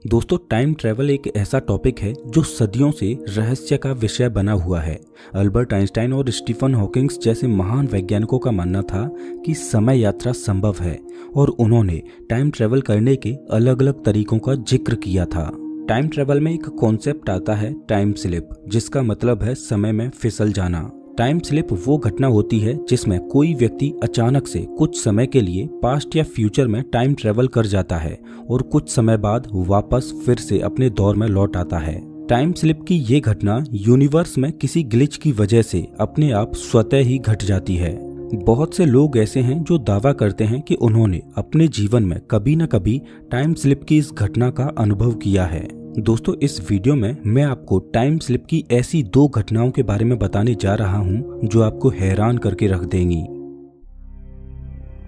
दोस्तों, time travel एक ऐसा टॉपिक है जो सदियों से रहस्य का विषय बना हुआ है। अल्बर्ट आइंस्टाइन और स्टीफन हॉकिंग जैसे महान वैज्ञानिकों का मानना था कि समय यात्रा संभव है और उन्होंने टाइम ट्रैवल करने के अलग अलग तरीकों का जिक्र किया था। टाइम ट्रैवल में एक कॉन्सेप्ट आता है टाइम स्लिप, जिसका मतलब है समय में फिसल जाना। टाइम स्लिप वो घटना होती है जिसमें कोई व्यक्ति अचानक से कुछ समय के लिए पास्ट या फ्यूचर में टाइम ट्रैवल कर जाता है और कुछ समय बाद वापस फिर से अपने दौर में लौट आता है। टाइम स्लिप की ये घटना यूनिवर्स में किसी ग्लिच की वजह से अपने आप स्वतः ही घट जाती है। बहुत से लोग ऐसे हैं जो दावा करते हैं कि उन्होंने अपने जीवन में कभी न कभी टाइम स्लिप की इस घटना का अनुभव किया है। दोस्तों, इस वीडियो में मैं आपको टाइम स्लिप की ऐसी 2 घटनाओं के बारे में बताने जा रहा हूं जो आपको हैरान करके रख देंगी।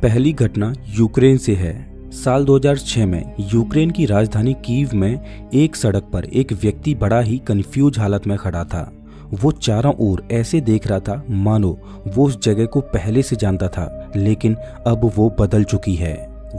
पहली घटना यूक्रेन से है। साल 2006 में यूक्रेन की राजधानी कीव में एक सड़क पर एक व्यक्ति बड़ा ही कंफ्यूज हालत में खड़ा था। वो चारों ओर ऐसे देख रहा था मानो वो उस जगह को पहले से जानता था, लेकिन अब वो बदल चुकी है।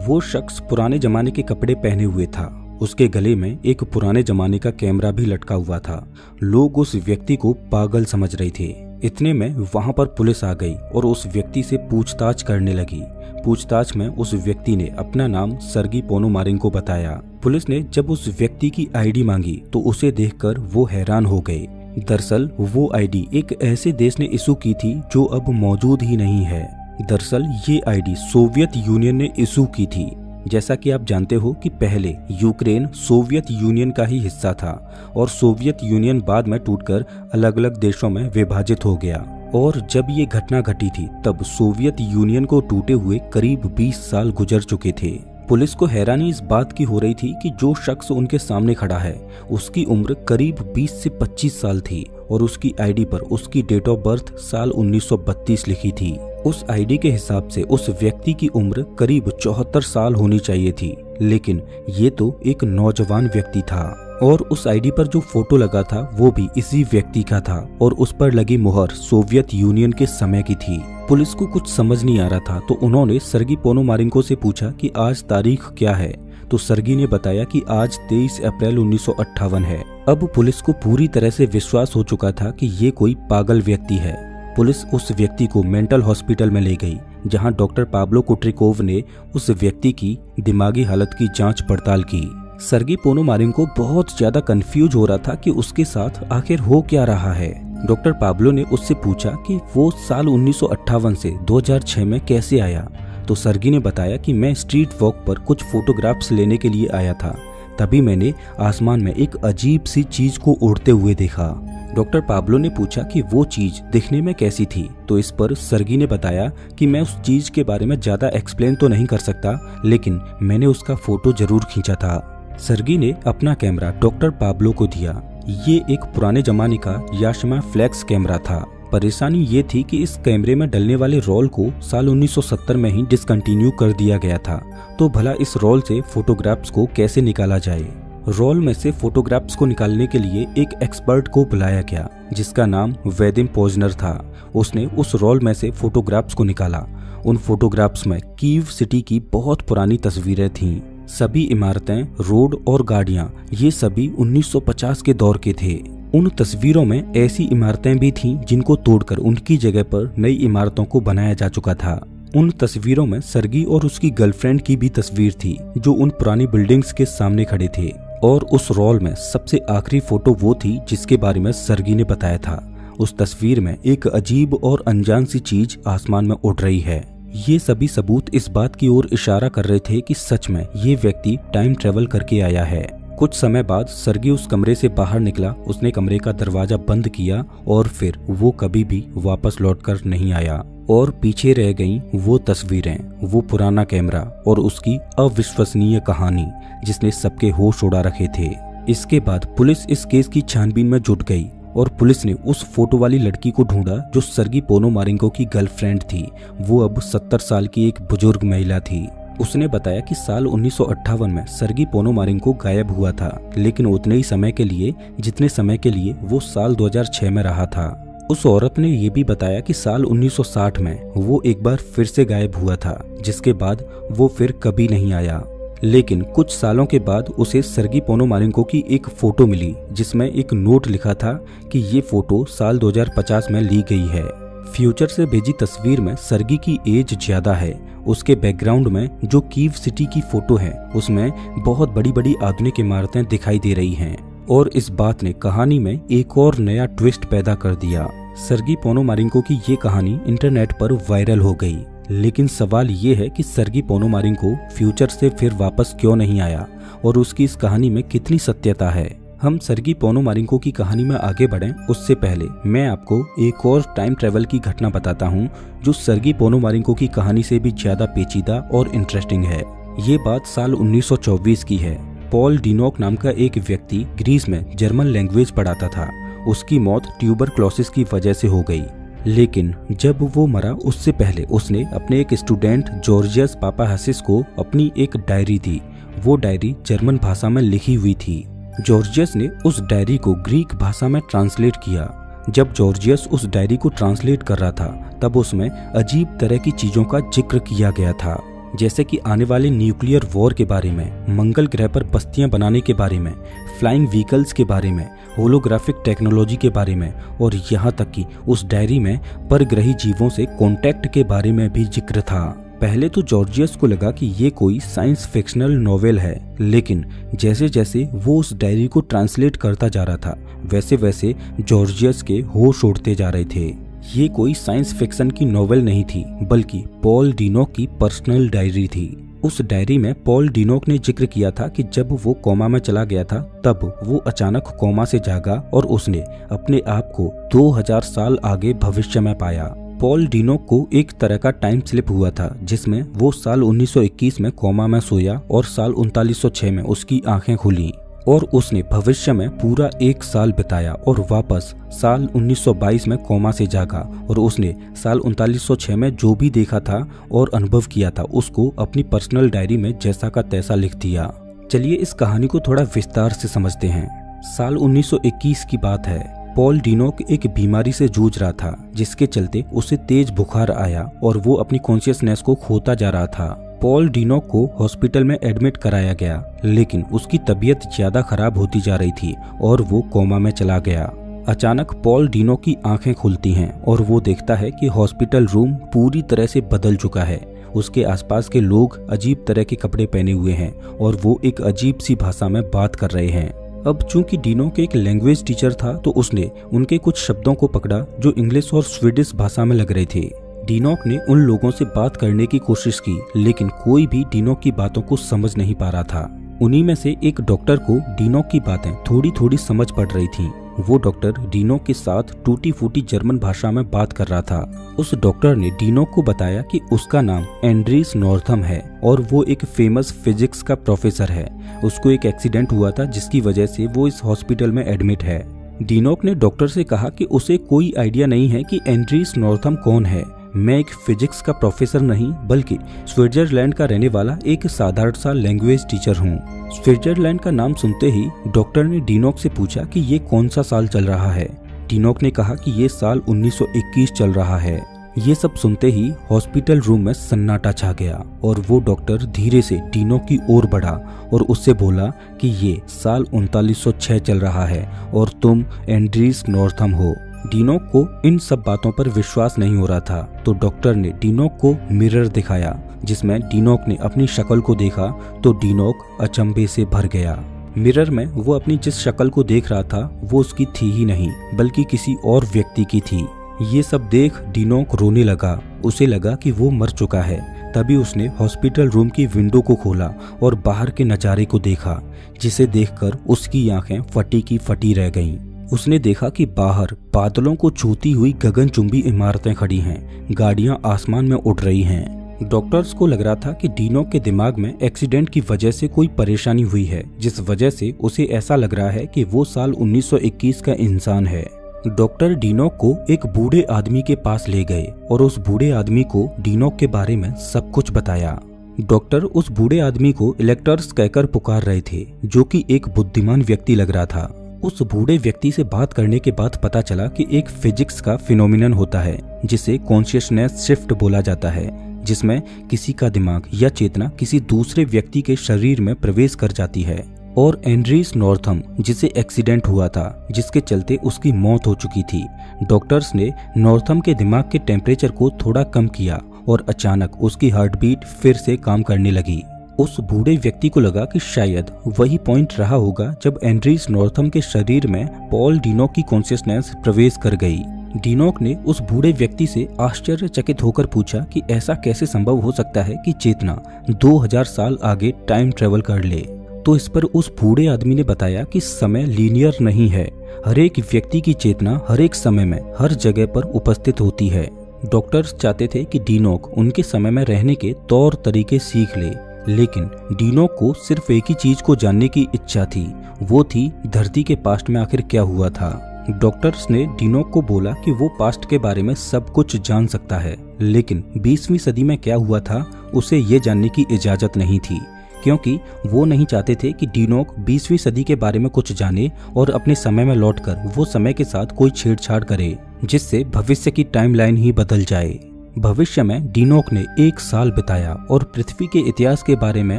वो शख्स पुराने जमाने के कपड़े पहने हुए था। उसके गले में एक पुराने जमाने का कैमरा भी लटका हुआ था। लोग उस व्यक्ति को पागल समझ रहे थे। इतने में वहां पर पुलिस आ गई और उस व्यक्ति से पूछताछ करने लगी। पूछताछ में उस व्यक्ति ने अपना नाम सर्गी पोनोमारिन को बताया। पुलिस ने जब उस व्यक्ति की आईडी मांगी तो उसे देखकर वो हैरान हो गए। दरअसल वो आईडी एक ऐसे देश ने इशू की थी जो अब मौजूद ही नहीं है। दरअसल ये आईडी सोवियत यूनियन ने इशू की थी। जैसा कि आप जानते हो कि पहले यूक्रेन सोवियत यूनियन का ही हिस्सा था और सोवियत यूनियन बाद में टूटकर अलग अलग देशों में विभाजित हो गया। और जब ये घटना घटी थी तब सोवियत यूनियन को टूटे हुए करीब 20 साल गुजर चुके थे। पुलिस को हैरानी इस बात की हो रही थी कि जो शख्स उनके सामने खड़ा है उसकी उम्र करीब 20 से 25 साल थी और उसकी आईडी पर उसकी डेट ऑफ बर्थ साल 1932 लिखी थी। उस आईडी के हिसाब से उस व्यक्ति की उम्र करीब 74 साल होनी चाहिए थी, लेकिन ये तो एक नौजवान व्यक्ति था। और उस आईडी पर जो फोटो लगा था वो भी इसी व्यक्ति का था और उस पर लगी मुहर सोवियत यूनियन के समय की थी। पुलिस को कुछ समझ नहीं आ रहा था तो उन्होंने सर्गी पोनोमारिन्को से पूछा कि आज तारीख क्या है। तो सर्गी ने बताया कि आज 23 अप्रैल 1958 है। अब पुलिस को पूरी तरह से विश्वास हो चुका था कि ये कोई पागल व्यक्ति है। पुलिस उस व्यक्ति को मेंटल हॉस्पिटल में ले गई, जहां डॉक्टर पाब्लो कुट्रिकोव ने उस व्यक्ति की दिमागी हालत की जांच पड़ताल की। सर्गी पोनोमारिन्को बहुत ज्यादा कंफ्यूज हो रहा था कि उसके साथ आखिर हो क्या रहा है। डॉक्टर पाब्लो ने उससे पूछा कि वो साल 1958 से 2006 में कैसे आया। तो सर्गी ने बताया कि मैं स्ट्रीट वॉक पर कुछ फोटोग्राफ्स लेने के लिए आया था, तभी मैंने आसमान में एक अजीब सी चीज को उड़ते हुए देखा। डॉक्टर पाब्लो ने पूछा कि वो चीज दिखने में कैसी थी। तो इस पर सर्गी ने बताया कि मैं उस चीज के बारे में ज्यादा एक्सप्लेन तो नहीं कर सकता, लेकिन मैंने उसका फोटो जरूर खींचा था। सर्गी ने अपना कैमरा डॉक्टर पाब्लो को दिया। ये एक पुराने जमाने का याशिमा फ्लैक्स कैमरा था। परेशानी ये थी कि इस कैमरे में डलने वाले रोल को साल 1970 में ही डिसकंटिन्यू कर दिया गया था। तो भला इस रोल से फोटोग्राफ्स को कैसे निकाला जाए। रोल में से फोटोग्राफ्स को निकालने के लिए एक एक्सपर्ट को बुलाया गया जिसका नाम वेदिम पोजनर था। उसने उस रोल में से फोटोग्राफ्स को निकाला। उन फोटोग्राफ्स में कीव सिटी की बहुत पुरानी तस्वीरें थीं। सभी इमारतें, रोड और गाड़ियां ये सभी 1950 के दौर के थे। उन तस्वीरों में ऐसी इमारतें भी थीं जिनको तोड़कर उनकी जगह पर नई इमारतों को बनाया जा चुका था। उन तस्वीरों में सर्गी और उसकी गर्लफ्रेंड की भी तस्वीर थी जो उन पुरानी बिल्डिंग्स के सामने खड़े थे। और उस रोल में सबसे आखिरी फोटो वो थी जिसके बारे में सर्गी ने बताया था। उस तस्वीर में एक अजीब और अनजान सी चीज आसमान में उड़ रही है। ये सभी सबूत इस बात की ओर इशारा कर रहे थे कि सच में ये व्यक्ति टाइम ट्रेवल करके आया है। कुछ समय बाद सर्गी उस कमरे से बाहर निकला। उसने कमरे का दरवाजा बंद किया और फिर वो कभी भी वापस लौटकर नहीं आया। और पीछे रह गईं वो तस्वीरें, वो पुराना कैमरा और उसकी अविश्वसनीय कहानी जिसने सबके होश उड़ा रखे थे। इसके बाद पुलिस इस केस की छानबीन में जुट गई और पुलिस ने उस फोटो वाली लड़की को ढूंढा जो सर्गी पोनोमारिन्को की गर्लफ्रेंड थी। वो अब 70 साल की एक बुजुर्ग महिला थी। उसने बताया कि साल 1958 में सर्गी पोनोमारिन्को गायब हुआ था, लेकिन उतने ही समय के लिए जितने समय के लिए वो साल 2006 में रहा था। उस औरत ने ये भी बताया कि साल 1960 में वो एक बार फिर से गायब हुआ था, जिसके बाद वो फिर कभी नहीं आया। लेकिन कुछ सालों के बाद उसे सर्गी पोनोमारेंको की एक फोटो मिली जिसमें एक नोट लिखा था कि ये फोटो साल 2050 में ली गई है। फ्यूचर से भेजी तस्वीर में सर्गी की एज ज्यादा है। उसके बैकग्राउंड में जो कीव सिटी की फोटो है उसमें बहुत बड़ी बड़ी आधुनिक इमारतें दिखाई दे रही हैं और इस बात ने कहानी में एक और नया ट्विस्ट पैदा कर दिया। सर्गी पोनोमारेंको की ये कहानी इंटरनेट पर वायरल हो गई, लेकिन सवाल ये है कि सर्गी पोनोमारेंको फ्यूचर से फिर वापस क्यों नहीं आया और उसकी इस कहानी में कितनी सत्यता है। हम सर्गी पोनोमारेंको की कहानी में आगे बढ़ें उससे पहले मैं आपको एक और टाइम ट्रेवल की घटना बताता हूँ जो सर्गी पोनोमारेंको की कहानी से भी ज्यादा पेचीदा और इंटरेस्टिंग है। ये बात साल 1924 की है। पॉल डिनोक नाम का एक व्यक्ति ग्रीस में जर्मन लैंग्वेज पढ़ाता था। उसकी मौत ट्यूबरक्लोसिस की वजह से हो गई, लेकिन जब वो मरा उससे पहले उसने अपने एक स्टूडेंट जॉर्जियस पापाहासिस को अपनी एक डायरी दी। वो डायरी जर्मन भाषा में लिखी हुई थी। जॉर्जियस ने उस डायरी को ग्रीक भाषा में ट्रांसलेट किया। जब जॉर्जियस उस डायरी को ट्रांसलेट कर रहा था तब उसमें अजीब तरह की चीजों का जिक्र किया गया था, जैसे कि आने वाले न्यूक्लियर वॉर के बारे में, मंगल ग्रह पर बस्तियां बनाने के बारे में, फ्लाइंग व्हीकल्स के बारे में, होलोग्राफिक टेक्नोलॉजी के बारे में और यहाँ तक कि उस डायरी में परग्रही जीवों से कांटेक्ट के बारे में भी जिक्र था। पहले तो जॉर्जियस को लगा कि ये कोई साइंस फिक्शनल नॉवेल है, लेकिन जैसे जैसे वो उस डायरी को ट्रांसलेट करता जा रहा था वैसे वैसे जॉर्जियस के होश उड़ते जा रहे थे। ये कोई साइंस फिक्शन की नॉवेल नहीं थी, बल्कि पॉल डिनोक की पर्सनल डायरी थी। उस डायरी में पॉल डिनोक ने जिक्र किया था कि जब वो कोमा में चला गया था तब वो अचानक कोमा से जागा और उसने अपने आप को 2000 साल आगे भविष्य में पाया। पॉल डिनोक को एक तरह का टाइम स्लिप हुआ था जिसमें वो साल 1921 में कोमा में सोया और साल 3906 में उसकी आंखें खुली और उसने भविष्य में पूरा 1 साल बिताया और वापस साल 1922 में कोमा से जागा और उसने साल 3906 में जो भी देखा था और अनुभव किया था उसको अपनी पर्सनल डायरी में जैसा का तैसा लिख दिया। चलिए इस कहानी को थोड़ा विस्तार से समझते हैं। साल 1921 की बात है। पॉल डिनोक एक बीमारी से जूझ रहा था जिसके चलते उसे तेज बुखार आया और वो अपनी कॉन्शियसनेस को खोता जा रहा था। पॉल डिनोक को हॉस्पिटल में एडमिट कराया गया, लेकिन उसकी तबीयत ज्यादा खराब होती जा रही थी और वो कोमा में चला गया। अचानक पॉल डिनोक की आंखें खुलती हैं और वो देखता है कि हॉस्पिटल रूम पूरी तरह से बदल चुका है। उसके आसपास के लोग अजीब तरह के कपड़े पहने हुए हैं और वो एक अजीब सी भाषा में बात कर रहे हैं। अब चूंकि डिनोक एक लैंग्वेज टीचर था तो उसने उनके कुछ शब्दों को पकड़ा जो इंग्लिश और स्वीडिश भाषा में लग रहे थे। डिनोक ने उन लोगों से बात करने की कोशिश की, लेकिन कोई भी डिनोक की बातों को समझ नहीं पा रहा था। उन्हीं में से एक डॉक्टर को डिनोक की बातें थोड़ी थोड़ी समझ पड़ रही थी। वो डॉक्टर डिनोक के साथ टूटी फूटी जर्मन भाषा में बात कर रहा था। उस डॉक्टर ने डिनोक को बताया कि उसका नाम एंड्रीस नॉर्थम है और वो एक फेमस फिजिक्स का प्रोफेसर है। उसको एक एक्सीडेंट हुआ था जिसकी वजह से वो इस हॉस्पिटल में एडमिट है। डिनोक ने डॉक्टर से कहा कि उसे कोई आइडिया नहीं है कि एंड्रीस नॉर्थम कौन है। मैं एक फिजिक्स का प्रोफेसर नहीं बल्कि स्विट्जरलैंड का रहने वाला एक साधारण सा लैंग्वेज टीचर हूँ। स्विट्जरलैंड का नाम सुनते ही डॉक्टर ने डिनोक से पूछा कि ये कौन सा साल चल रहा है। डिनोक ने कहा कि ये साल 1921 चल रहा है। ये सब सुनते ही हॉस्पिटल रूम में सन्नाटा छा गया और वो डॉक्टर धीरे से डिनोक की ओर बढ़ा और उससे बोला कि ये साल 3906 चल रहा है और तुम एंड्रीस नॉर्थम हो। डिनोक को इन सब बातों पर विश्वास नहीं हो रहा था, तो डॉक्टर ने डिनोक को मिरर दिखाया जिसमें डिनोक ने अपनी शक्ल को देखा तो डिनोक अचंभे से भर गया। मिरर में वो अपनी जिस शक्ल को देख रहा था वो उसकी थी ही नहीं बल्कि किसी और व्यक्ति की थी। ये सब देख डिनोक रोने लगा। उसे लगा कि वो मर चुका है। तभी उसने हॉस्पिटल रूम की विंडो को खोला और बाहर के नजारे को देखा, जिसे देखकर उसकी आंखें फटी की फटी रह गईं। उसने देखा कि बाहर बादलों को छूती हुई गगनचुंबी इमारतें खड़ी हैं, गाड़ियां आसमान में उड़ रही हैं। डॉक्टर्स को लग रहा था कि डिनोक के दिमाग में एक्सीडेंट की वजह से कोई परेशानी हुई है, जिस वजह से उसे ऐसा लग रहा है कि वो साल 1921 का इंसान है। डॉक्टर डिनोक को एक बूढ़े आदमी के पास ले गए और उस बूढ़े आदमी को डिनोक के बारे में सब कुछ बताया। डॉक्टर उस बूढ़े आदमी को इलेक्टर्स कहकर पुकार रहे थे, जो कि एक बुद्धिमान व्यक्ति लग रहा था। उस बूढ़े व्यक्ति से बात करने के बाद पता चला कि एक फिजिक्स का फिनोमिनन होता है जिसे कॉन्शियसनेस शिफ्ट बोला जाता है। जिसमें किसी का दिमाग या चेतना किसी दूसरे व्यक्ति के शरीर में प्रवेश कर जाती है। और एंड्रीस नॉर्थम, जिसे एक्सीडेंट हुआ था जिसके चलते उसकी मौत हो चुकी थी। डॉक्टर्स ने नॉर्थम के दिमाग के टेम्परेचर को थोड़ा कम किया और अचानक उसकी हार्ट बीट फिर से काम करने लगी। उस बूढ़े व्यक्ति को लगा कि शायद वही पॉइंट रहा होगा जब एंड्रीस नॉर्थम के शरीर में पॉल डीनोक की कॉन्शियसनेस प्रवेश कर गई। डीनोक ने उस बूढ़े व्यक्ति से आश्चर्यचकित होकर पूछा कि ऐसा कैसे संभव हो सकता है कि चेतना 2000 साल आगे टाइम ट्रेवल कर ले। तो इस पर उस बूढ़े आदमी ने बताया कि समय लीनियर नहीं है, हर एक व्यक्ति की चेतना हर एक समय में हर जगह पर उपस्थित होती है। डॉक्टर्स चाहते थे कि डीनोक उनके समय में रहने के तौर तरीके सीख ले, लेकिन डीनोक को सिर्फ एक ही चीज को जानने की इच्छा थी, वो थी धरती के पास्ट में आखिर क्या हुआ था। डॉक्टर्स ने डीनोक को बोला कि वो पास्ट के बारे में सब कुछ जान सकता है, लेकिन 20वीं सदी में क्या हुआ था उसे ये जानने की इजाजत नहीं थी, क्योंकि वो नहीं चाहते थे कि डीनोक 20वीं सदी के बारे में कुछ जाने और अपने समय में लौटकर वो समय के साथ कोई छेड़छाड़ करे जिससे भविष्य की टाइमलाइन ही बदल जाए। भविष्य में डीनोक ने 1 साल बिताया और पृथ्वी के इतिहास के बारे में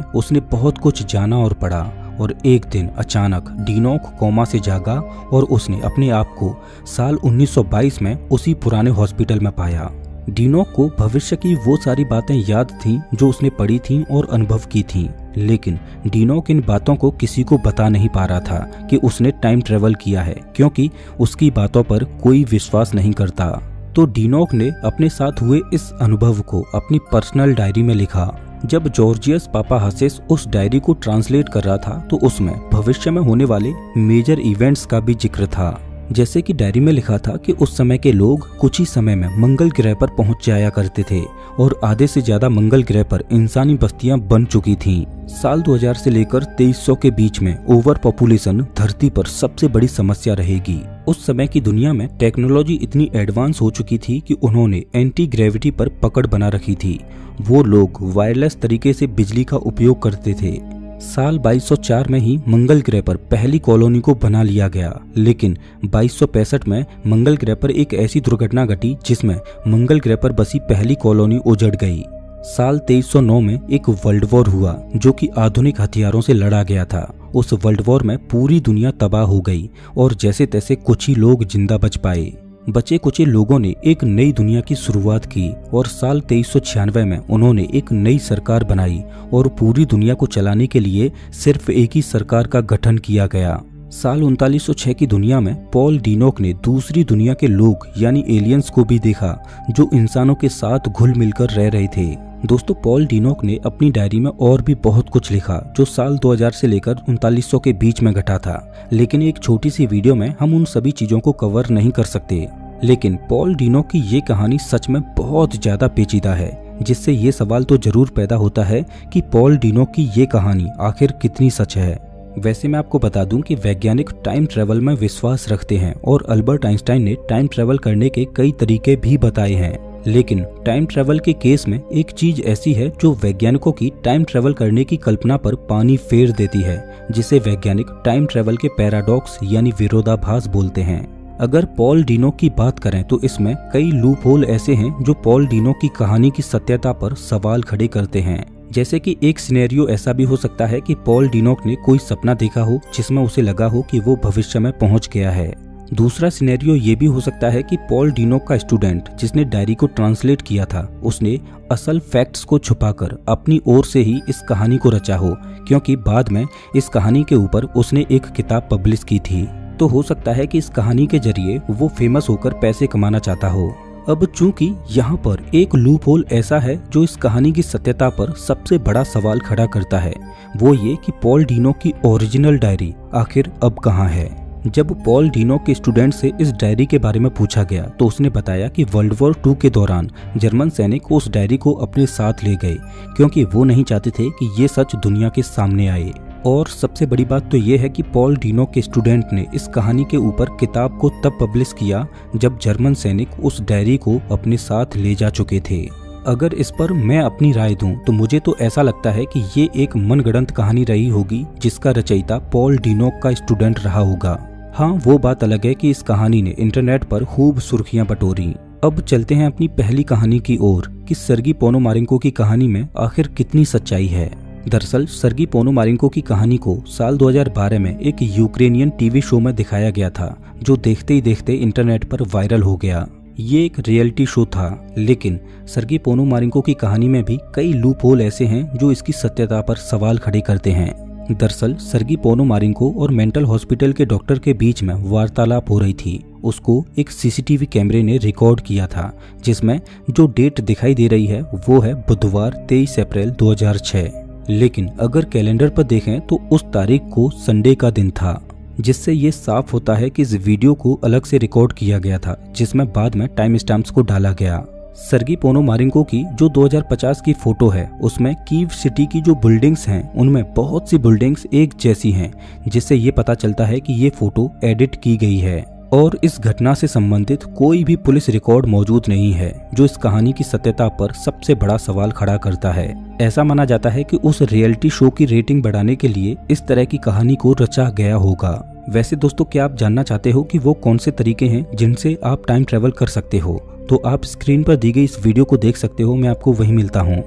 उसने बहुत कुछ जाना और पढ़ा। और एक दिन अचानक डीनोक कोमा से जागा और उसने अपने आप को साल 1922 में उसी पुराने हॉस्पिटल में पाया। डीनोक को भविष्य की वो सारी बातें याद थीं जो उसने पढ़ी थीं और अनुभव की थीं, लेकिन डीनोक इन बातों को किसी को बता नहीं पा रहा था कि उसने टाइम ट्रेवल किया है, क्योंकि उसकी बातों पर कोई विश्वास नहीं करता। तो डीनोक ने अपने साथ हुए इस अनुभव को अपनी पर्सनल डायरी में लिखा। जब जॉर्जियस पापाहासिस उस डायरी को ट्रांसलेट कर रहा था तो उसमें भविष्य में होने वाले मेजर इवेंट्स का भी जिक्र था। जैसे कि डायरी में लिखा था कि उस समय के लोग कुछ ही समय में मंगल ग्रह पर पहुंच जाया करते थे और आधे से ज्यादा मंगल ग्रह पर इंसानी बस्तियां बन चुकी थीं। साल 2000 से लेकर 2300 के बीच में ओवर पॉपुलेशन धरती पर सबसे बड़ी समस्या रहेगी। उस समय की दुनिया में टेक्नोलॉजी इतनी एडवांस हो चुकी थी कि उन्होंने एंटी ग्रेविटी पर पकड़ बना रखी थी। वो लोग वायरलेस तरीके से बिजली का उपयोग करते थे। साल 2204 में ही मंगल ग्रह पर पहली कॉलोनी को बना लिया गया, लेकिन 2265 में मंगल ग्रह पर एक ऐसी दुर्घटना घटी जिसमें मंगल ग्रह पर बसी पहली कॉलोनी उजड़ गई। साल 2309 में एक वर्ल्ड वॉर हुआ जो कि आधुनिक हथियारों से लड़ा गया था। उस वर्ल्ड वॉर में पूरी दुनिया तबाह हो गई और जैसे तैसे कुछ ही लोग जिंदा बच पाए। बचे कुचे लोगों ने एक नई दुनिया की शुरुआत की और साल 2396 में उन्होंने एक नई सरकार बनाई और पूरी दुनिया को चलाने के लिए सिर्फ एक ही सरकार का गठन किया गया। साल 3906 की दुनिया में पॉल डीनोक ने दूसरी दुनिया के लोग यानी एलियंस को भी देखा जो इंसानों के साथ घुल मिलकर रह रहे थे। दोस्तों, पॉल डीनोक ने अपनी डायरी में और भी बहुत कुछ लिखा जो साल 2000 से लेकर 3900 के बीच में घटा था, लेकिन एक छोटी सी वीडियो में हम उन सभी चीजों को कवर नहीं कर सकते। लेकिन पॉल डीनोक की ये कहानी सच में बहुत ज्यादा पेचीदा है, जिससे ये सवाल तो जरूर पैदा होता है कि पॉल डीनोक की ये कहानी आखिर कितनी सच है। वैसे मैं आपको बता दूं कि वैज्ञानिक टाइम ट्रेवल में विश्वास रखते हैं और अल्बर्ट आइंस्टाइन ने टाइम ट्रेवल करने के कई तरीके भी बताए हैं, लेकिन टाइम ट्रेवल के केस में एक चीज ऐसी है जो वैज्ञानिकों की टाइम ट्रेवल करने की कल्पना पर पानी फेर देती है, जिसे वैज्ञानिक टाइम ट्रेवल के पैराडॉक्स यानी विरोधाभास बोलते हैं। अगर पॉल डीनोक की बात करें तो इसमें कई लूप होल ऐसे हैं जो पॉल डीनोक की कहानी की सत्यता पर सवाल खड़े करते हैं। जैसे कि एक सिनेरियो ऐसा भी हो सकता है कि पॉल डीनोक ने कोई सपना देखा हो जिसमें उसे लगा हो कि वो भविष्य में पहुंच गया है। दूसरा सिनेरियो ये भी हो सकता है कि पॉल डीनोक का स्टूडेंट जिसने डायरी को ट्रांसलेट किया था उसने असल फैक्ट्स को छुपाकर अपनी ओर से ही इस कहानी को रचा हो, क्योंकि बाद में इस कहानी के ऊपर उसने एक किताब पब्लिश की थी। तो हो सकता है कि इस कहानी के जरिए वो फेमस होकर पैसे कमाना चाहता हो। अब चूंकि यहाँ पर एक लूप होल ऐसा है जो इस कहानी की सत्यता पर सबसे बड़ा सवाल खड़ा करता है, वो ये कि पॉल डीनोक की ओरिजिनल डायरी आखिर अब कहाँ है। जब पॉल डीनोक के स्टूडेंट से इस डायरी के बारे में पूछा गया तो उसने बताया कि वर्ल्ड वॉर 2 के दौरान जर्मन सैनिक उस डायरी को अपने साथ ले गए, क्योंकि वो नहीं चाहते थे कि ये सच दुनिया के सामने आए। और सबसे बड़ी बात तो ये है कि पॉल डीनोक के स्टूडेंट ने इस कहानी के ऊपर किताब को तब पब्लिश किया जब जर्मन सैनिक उस डायरी को अपने साथ ले जा चुके थे। अगर इस पर मैं अपनी राय दूं तो मुझे तो ऐसा लगता है कि ये एक मनगढ़ंत कहानी रही होगी जिसका रचयिता पॉल डीनोक का स्टूडेंट रहा होगा। हाँ, वो बात अलग है कि इस कहानी ने इंटरनेट पर खूब सुर्खियां बटोरी। अब चलते हैं अपनी पहली कहानी की ओर कि सर्गी पोनोमारेंको की कहानी में आखिर कितनी सच्चाई है। दरअसल सर्गी पोनोमारेंको की कहानी को साल 2012 में एक यूक्रेनियन टीवी शो में दिखाया गया था, जो देखते ही देखते इंटरनेट पर वायरल हो गया। ये एक रियलिटी शो था, लेकिन सर्गी पोनोमारेंको की कहानी में भी कई लूप होल ऐसे हैं जो इसकी सत्यता पर सवाल खड़े करते हैं। दरअसल सर्गी पोनोमारेंको और मेंटल हॉस्पिटल के डॉक्टर के बीच में वार्तालाप हो रही थी। उसको एक सीसीटीवी कैमरे ने रिकॉर्ड किया था, जिसमें जो डेट दिखाई दे रही है वो है बुधवार 23 अप्रैल 2006। लेकिन अगर कैलेंडर पर देखें तो उस तारीख को संडे का दिन था, जिससे ये साफ होता है कि इस वीडियो को अलग से रिकॉर्ड किया गया था, जिसमें बाद में टाइम स्टैम्प्स को डाला गया। सर्गी पोनोमारेंको की जो 2050 की फोटो है, उसमें कीव सिटी की जो बिल्डिंग्स हैं उनमें बहुत सी बिल्डिंग्स एक जैसी हैं, जिससे ये पता चलता है कि ये फोटो एडिट की गई है। और इस घटना से संबंधित कोई भी पुलिस रिकॉर्ड मौजूद नहीं है, जो इस कहानी की सत्यता पर सबसे बड़ा सवाल खड़ा करता है। ऐसा माना जाता है कि उस रियलिटी शो की रेटिंग बढ़ाने के लिए इस तरह की कहानी को रचा गया होगा। वैसे दोस्तों, क्या आप जानना चाहते हो कि वो कौन से तरीके हैं जिनसे आप टाइम ट्रेवल कर सकते हो? तो आप स्क्रीन पर दी गई इस वीडियो को देख सकते हो। मैं आपको वहीं मिलता हूँ।